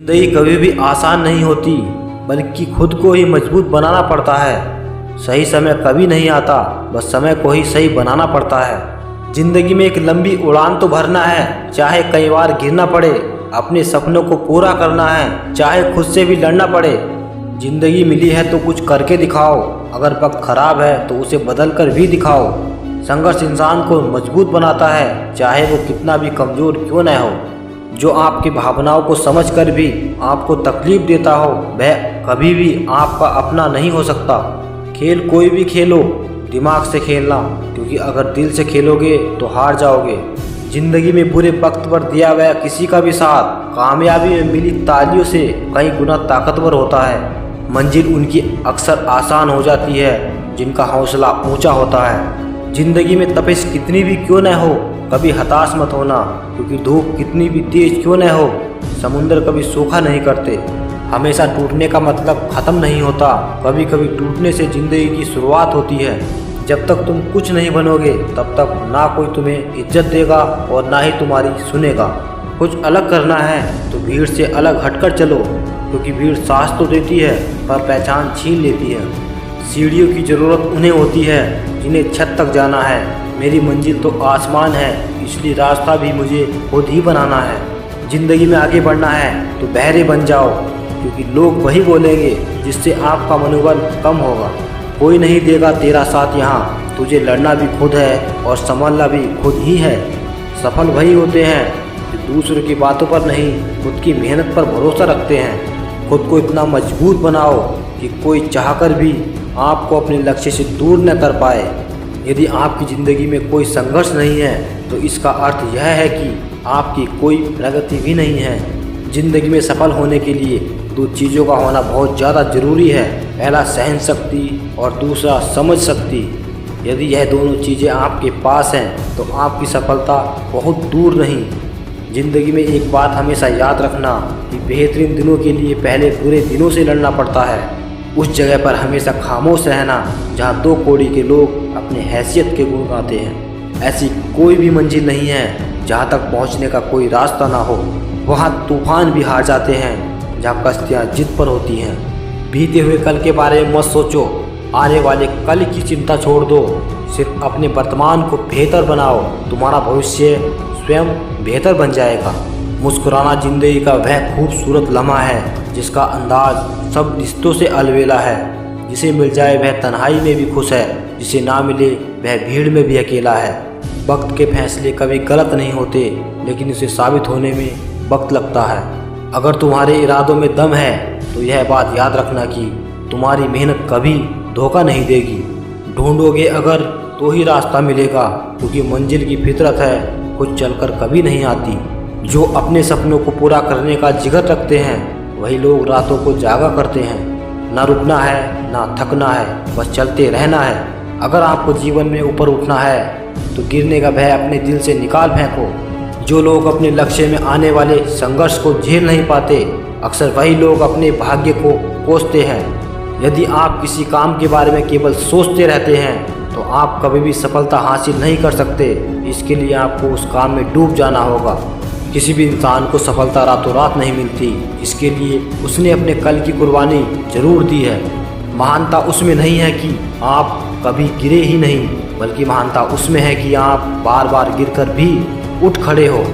जिंदगी कभी भी आसान नहीं होती, बल्कि खुद को ही मजबूत बनाना पड़ता है। सही समय कभी नहीं आता, बस समय को ही सही बनाना पड़ता है। जिंदगी में एक लंबी उड़ान तो भरना है, चाहे कई बार गिरना पड़े। अपने सपनों को पूरा करना है, चाहे खुद से भी लड़ना पड़े। जिंदगी मिली है तो कुछ करके दिखाओ, अगर वक्त खराब है तो उसे बदल कर भी दिखाओ। संघर्ष इंसान को मजबूत बनाता है, चाहे वो कितना भी कमज़ोर क्यों न हो। जो आपकी भावनाओं को समझकर भी आपको तकलीफ देता हो, वह कभी भी आपका अपना नहीं हो सकता। खेल कोई भी खेलो, दिमाग से खेलना, क्योंकि अगर दिल से खेलोगे तो हार जाओगे। जिंदगी में बुरे वक्त पर दिया गया किसी का भी साथ कामयाबी में मिली तालियों से कई गुना ताकतवर होता है। मंजिल उनकी अक्सर आसान हो जाती है जिनका हौसला ऊंचा होता है। जिंदगी में तपिश कितनी भी क्यों न हो, कभी हताश मत होना, क्योंकि धूप कितनी भी तेज क्यों न हो, समुंदर कभी सूखा नहीं करते। हमेशा टूटने का मतलब ख़त्म नहीं होता, कभी कभी टूटने से ज़िंदगी की शुरुआत होती है। जब तक तुम कुछ नहीं बनोगे तब तक ना कोई तुम्हें इज्जत देगा और ना ही तुम्हारी सुनेगा। कुछ अलग करना है तो भीड़ से अलग हटकर चलो, क्योंकि भीड़ सांस तो देती है पर पहचान छीन लेती है। सीढ़ियों की ज़रूरत उन्हें होती है जिन्हें छत तक जाना है। मेरी मंजिल तो आसमान है, इसलिए रास्ता भी मुझे खुद ही बनाना है। ज़िंदगी में आगे बढ़ना है तो बहरे बन जाओ, क्योंकि लोग वही बोलेंगे जिससे आपका मनोबल कम होगा। कोई नहीं देगा तेरा साथ यहाँ, तुझे लड़ना भी खुद है और संभलना भी खुद ही है। सफल वही होते हैं जो दूसरों की बातों पर नहीं, खुद की मेहनत पर भरोसा रखते हैं। खुद को इतना मजबूत बनाओ कि कोई चाहकर भी आपको अपने लक्ष्य से दूर न कर पाए। यदि आपकी ज़िंदगी में कोई संघर्ष नहीं है तो इसका अर्थ यह है कि आपकी कोई प्रगति भी नहीं है। ज़िंदगी में सफल होने के लिए दो चीज़ों का होना बहुत ज़्यादा ज़रूरी है, पहला सहन शक्ति और दूसरा समझ शक्ति। यदि यह दोनों चीज़ें आपके पास हैं तो आपकी सफलता बहुत दूर नहीं। ज़िंदगी में एक बात हमेशा याद रखना कि बेहतरीन दिनों के लिए पहले बुरे दिनों से लड़ना पड़ता है। उस जगह पर हमेशा खामोश रहना जहाँ दो कौड़ी के लोग अपने हैसियत के गुण गाते हैं। ऐसी कोई भी मंजिल नहीं है जहाँ तक पहुँचने का कोई रास्ता ना हो। वहाँ तूफान भी हार जाते हैं जहाँ कश्तियाँ जिद पर होती हैं। बीते हुए कल के बारे में मत सोचो, आने वाले कल की चिंता छोड़ दो। सिर्फ अपने वर्तमान को बेहतर बनाओ, तुम्हारा भविष्य स्वयं बेहतर बन जाएगा। मुस्कुराना जिंदगी का वह खूबसूरत लम्हा है जिसका अंदाज सब रिश्तों से अलबेला है। जिसे मिल जाए वह तन्हाई में भी खुश है, जिसे ना मिले वह भीड़ में भी अकेला है। वक्त के फैसले कभी गलत नहीं होते, लेकिन इसे साबित होने में वक्त लगता है। अगर तुम्हारे इरादों में दम है तो यह बात याद रखना कि तुम्हारी मेहनत कभी धोखा नहीं देगी। ढूंढोगे अगर तो ही रास्ता मिलेगा, क्योंकि मंजिल की फितरत है, खुद चलकर कभी नहीं आती। जो अपने सपनों को पूरा करने का जिगर रखते हैं वही लोग रातों को जागा करते हैं। ना रुकना है ना थकना है, बस चलते रहना है। अगर आपको जीवन में ऊपर उठना है तो गिरने का भय अपने दिल से निकाल फेंको। जो लोग अपने लक्ष्य में आने वाले संघर्ष को झेल नहीं पाते, अक्सर वही लोग अपने भाग्य को कोसते हैं। यदि आप किसी काम के बारे में केवल सोचते रहते हैं तो आप कभी भी सफलता हासिल नहीं कर सकते। इसके लिए आपको उस काम में डूब जाना होगा। किसी भी इंसान को सफलता रातों रात नहीं मिलती, इसके लिए उसने अपने कल की कुर्बानी जरूर दी है। महानता उसमें नहीं है कि आप कभी गिरे ही नहीं, बल्कि महानता उसमें है कि आप बार बार गिरकर भी उठ खड़े हो।